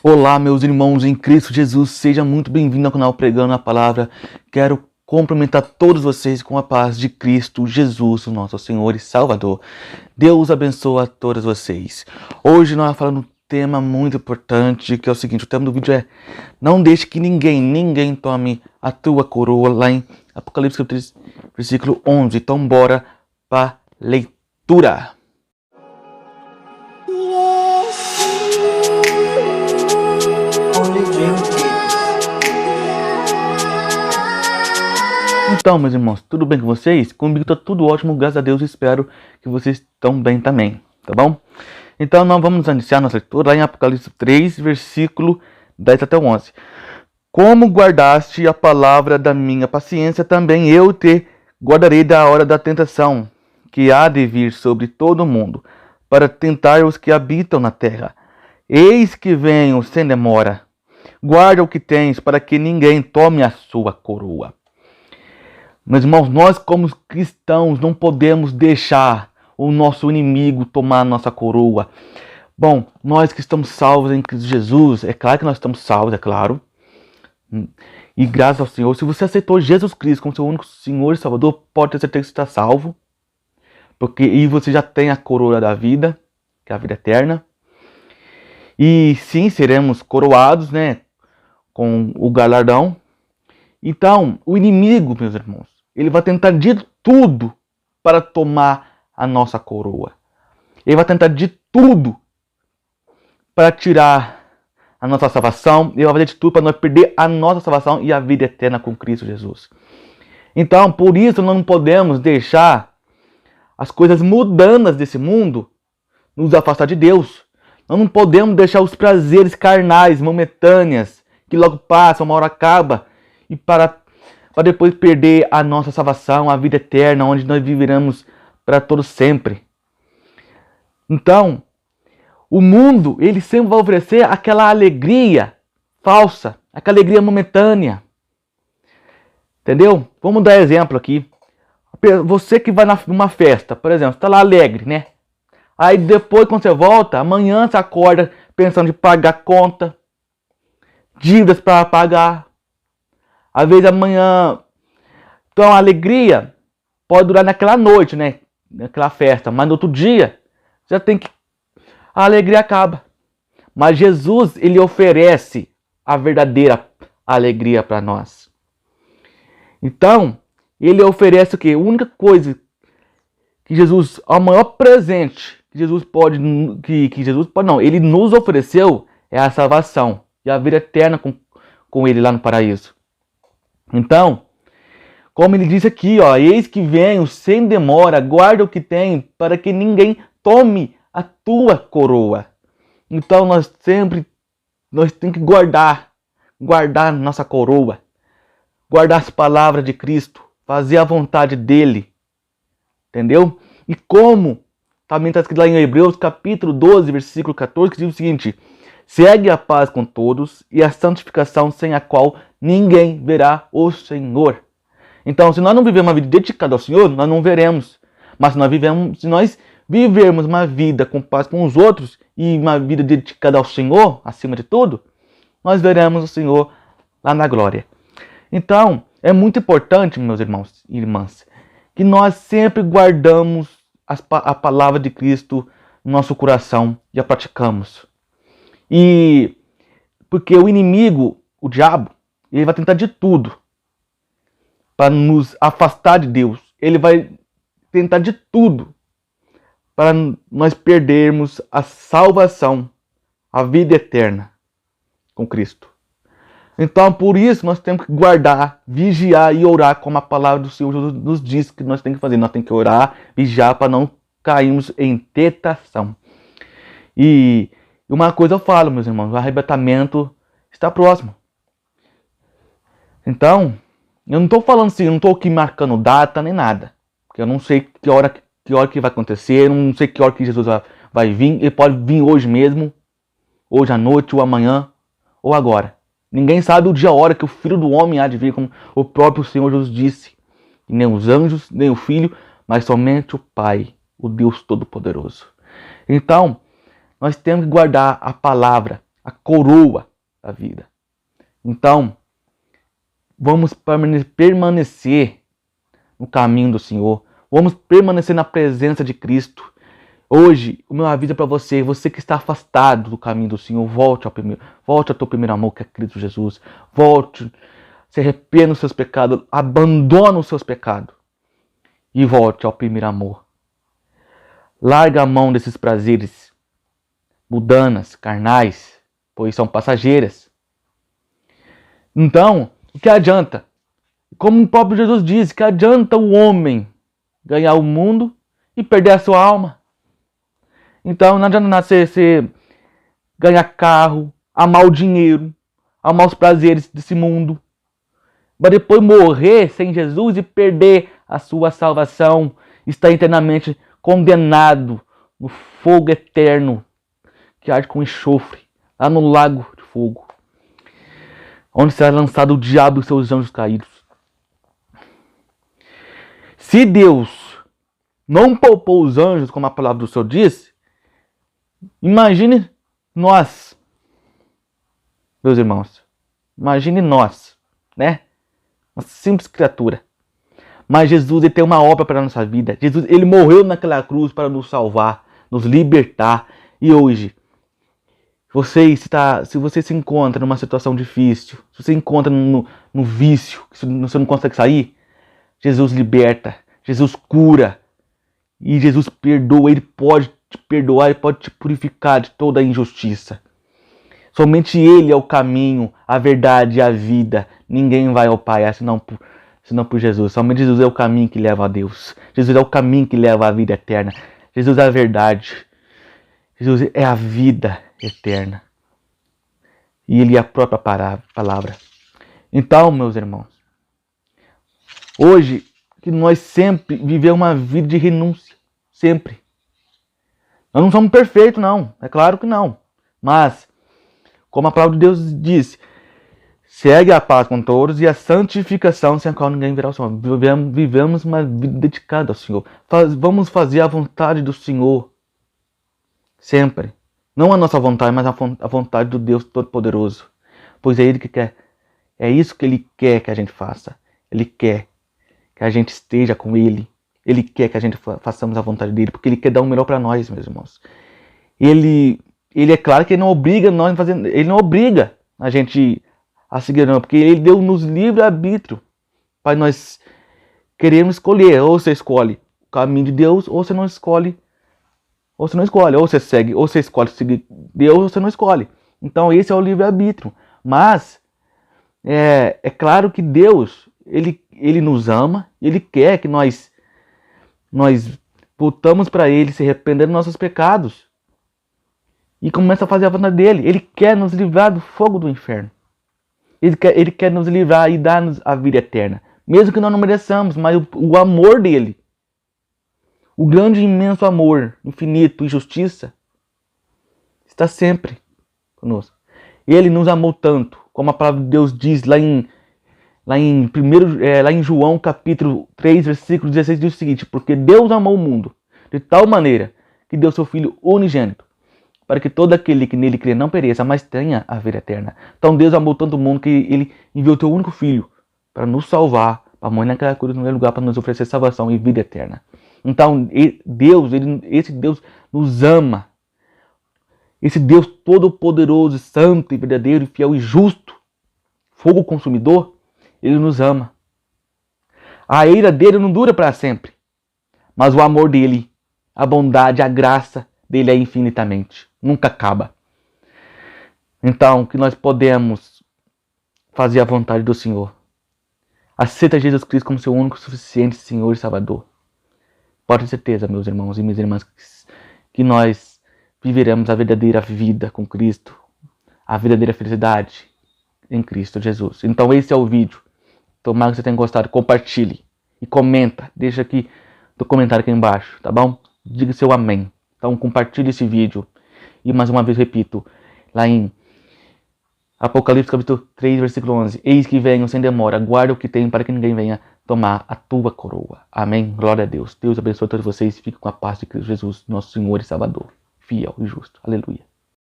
Olá, meus irmãos em Cristo Jesus, seja muito bem-vindo ao canal Pregando a Palavra. Quero cumprimentar todos vocês com a paz de Cristo Jesus, o nosso Senhor e Salvador. Deus abençoe a todos vocês. Hoje nós vamos falar de um tema muito importante, que é o seguinte: o tema do vídeo é: não deixe que ninguém tome a tua coroa, lá em Apocalipse 3, versículo 11. Então bora para a leitura. Então, meus irmãos, tudo bem com vocês? Comigo tá tudo ótimo, graças a Deus. Espero que vocês estão bem também, tá bom? Então, nós vamos iniciar nossa leitura lá em Apocalipse 3, versículo 10 até 11. Como guardaste a palavra da minha paciência, também eu te guardarei da hora da tentação, que há de vir sobre todo o mundo, para tentar os que habitam na terra. Eis que venho sem demora. Guarda o que tens, para que ninguém tome a sua coroa. Meus irmãos, nós como cristãos não podemos deixar o nosso inimigo tomar a nossa coroa. Bom, nós que estamos salvos em Cristo Jesus, é claro que nós estamos salvos, é claro. E graças ao Senhor, se você aceitou Jesus Cristo como seu único Senhor e Salvador, pode ter certeza que você está salvo. E você já tem a coroa da vida, que é a vida eterna. E sim, seremos coroados, né, com o galardão. Então, o inimigo, meus irmãos, ele vai tentar de tudo para tomar a nossa coroa. Ele vai tentar de tudo para tirar a nossa salvação. Ele vai fazer de tudo para nós perder a nossa salvação e a vida eterna com Cristo Jesus. Então, por isso, nós não podemos deixar as coisas mundanas desse mundo nos afastar de Deus. Nós não podemos deixar os prazeres carnais, momentâneos, que logo passam, uma hora acaba, e para depois perder a nossa salvação, a vida eterna, onde nós viveremos para todo sempre. Então, o mundo, ele sempre vai oferecer aquela alegria falsa, aquela alegria momentânea. Entendeu? Vamos dar exemplo aqui. Você que vai numa festa, por exemplo, está lá alegre, né? Aí depois, quando você volta, amanhã você acorda pensando em pagar conta, dívidas para pagar. Às vezes amanhã, então a alegria pode durar naquela noite, né? Naquela festa, mas no outro dia, já tem que... a alegria acaba. Mas Jesus, ele oferece a verdadeira alegria para nós. Então, ele oferece o quê? A única coisa que Jesus, o maior presente que Jesus pode, ele nos ofereceu é a salvação e a vida eterna com ele lá no paraíso. Então, como ele disse aqui, ó, eis que venho sem demora, guarda o que tem, para que ninguém tome a tua coroa. Então nós temos que guardar nossa coroa, guardar as palavras de Cristo, fazer a vontade dele, entendeu? E como também está escrito lá em Hebreus capítulo 12, versículo 14, que diz o seguinte: segue a paz com todos e a santificação, sem a qual ninguém verá o Senhor. Então, se nós não vivemos uma vida dedicada ao Senhor, nós não veremos. Mas se nós vivermos uma vida com paz com os outros e uma vida dedicada ao Senhor, acima de tudo, nós veremos o Senhor lá na glória. Então, é muito importante, meus irmãos e irmãs, que nós sempre guardamos a palavra de Cristo no nosso coração e a praticamos. E porque o inimigo, o diabo, ele vai tentar de tudo para nos afastar de Deus. Ele vai tentar de tudo para nós perdermos a salvação, a vida eterna com Cristo. Então, por isso, nós temos que guardar, vigiar e orar, como a palavra do Senhor Jesus nos diz que nós temos que fazer. Nós temos que orar, vigiar, para não cairmos em tentação. E uma coisa eu falo, meus irmãos, o arrebatamento está próximo. Então, eu não estou falando assim, eu não estou aqui marcando data nem nada. Porque eu não sei que hora que vai acontecer, eu não sei que hora que Jesus vai vir. Ele pode vir hoje mesmo, hoje à noite, ou amanhã, ou agora. Ninguém sabe o dia e a hora que o Filho do Homem há de vir, como o próprio Senhor Jesus disse. E nem os anjos, nem o Filho, mas somente o Pai, o Deus Todo-Poderoso. Então, nós temos que guardar a palavra, a coroa da vida. Então, vamos permanecer no caminho do Senhor. Vamos permanecer na presença de Cristo. Hoje, o meu aviso é para você, você que está afastado do caminho do Senhor, volte ao teu primeiro amor, que é Cristo Jesus. Volte, se arrependa dos seus pecados, abandona os seus pecados e volte ao primeiro amor. Larga a mão desses prazeres mundanas, carnais, pois são passageiras. Então, o que adianta? Como o próprio Jesus diz, que adianta o homem ganhar o mundo e perder a sua alma? Então, não adianta nada você ganhar carro, amar o dinheiro, amar os prazeres desse mundo, mas depois morrer sem Jesus e perder a sua salvação, estar eternamente condenado no fogo eterno que arde com enxofre, lá no lago de fogo, onde será lançado o diabo e os seus anjos caídos. Se Deus não poupou os anjos, como a palavra do Senhor diz, imagine nós, meus irmãos. Imagine nós, né? Uma simples criatura. Mas Jesus, ele tem uma obra para a nossa vida. Jesus, ele morreu naquela cruz para nos salvar, nos libertar. E hoje, se você se encontra numa situação difícil, se você se encontra no vício, que você não consegue sair, Jesus liberta, Jesus cura. E Jesus perdoa, ele pode te perdoar, ele pode te purificar de toda a injustiça. Somente ele é o caminho, a verdade e a vida. Ninguém vai ao Pai senão por Jesus. Somente Jesus é o caminho que leva a Deus. Jesus é o caminho que leva à vida eterna. Jesus é a verdade. Jesus é a vida eterna. E ele é a própria palavra. Então, meus irmãos, hoje que nós sempre vivemos uma vida de renúncia. Sempre. Nós não somos perfeitos, não. É claro que não. Mas, como a palavra de Deus diz, segue a paz com todos e a santificação sem a qual ninguém verá o Senhor. Vivemos uma vida dedicada ao Senhor. Vamos fazer a vontade do Senhor. Sempre. Não a nossa vontade, mas a vontade do Deus Todo-Poderoso. Pois é Ele que quer. É isso que Ele quer que a gente faça. Ele quer que a gente esteja com Ele. Ele quer que a gente façamos a vontade dEle. Porque Ele quer dar o melhor para nós, meus irmãos. Ele é claro que Ele não obriga nós a fazer. Ele não obriga a gente a seguir, não. Porque Ele deu-nos livre-arbítrio. Para nós queremos escolher. Ou você escolhe o caminho de Deus, ou você não escolhe. Ou você não escolhe, ou você segue, ou você escolhe seguir Deus, ou você não escolhe. Então esse é o livre-arbítrio. Mas é claro que Deus, ele nos ama, Ele quer que nós voltamos para Ele, se arrependendo dos nossos pecados. E começa a fazer a vontade dEle. Ele quer nos livrar do fogo do inferno. Ele quer nos livrar e dar-nos a vida eterna. Mesmo que nós não mereçamos, mas o amor dEle. O grande e imenso amor, infinito e justiça, está sempre conosco. Ele nos amou tanto, como a palavra de Deus diz lá em João capítulo 3, versículo 16, diz o seguinte: porque Deus amou o mundo de tal maneira que deu seu Filho unigênito, para que todo aquele que nele crê não pereça, mas tenha a vida eterna. Então Deus amou tanto o mundo que Ele enviou o seu único Filho para nos salvar, para morrer naquela cruz no lugar, para nos oferecer salvação e vida eterna. Então, esse Deus nos ama. Esse Deus todo-poderoso, santo e verdadeiro, fiel e justo, fogo consumidor, Ele nos ama. A ira dele não dura para sempre, mas o amor dele, a bondade, a graça dele é infinitamente, nunca acaba. Então, que nós podemos fazer a vontade do Senhor. Aceita Jesus Cristo como seu único, suficiente Senhor e Salvador. Pode ter certeza, meus irmãos e minhas irmãs, que nós viveremos a verdadeira vida com Cristo, a verdadeira felicidade em Cristo Jesus. Então esse é o vídeo. Tomara que você tenha gostado. Compartilhe e comenta. Deixa aqui no comentário aqui embaixo, tá bom? Diga seu amém. Então compartilhe esse vídeo. E mais uma vez repito, lá em Apocalipse capítulo 3, versículo 11. Eis que venho sem demora, guarda o que tenho para que ninguém venha tomar a tua coroa. Amém? Glória a Deus. Deus abençoe todos vocês e fique com a paz de Cristo Jesus, nosso Senhor e Salvador, fiel e justo. Aleluia.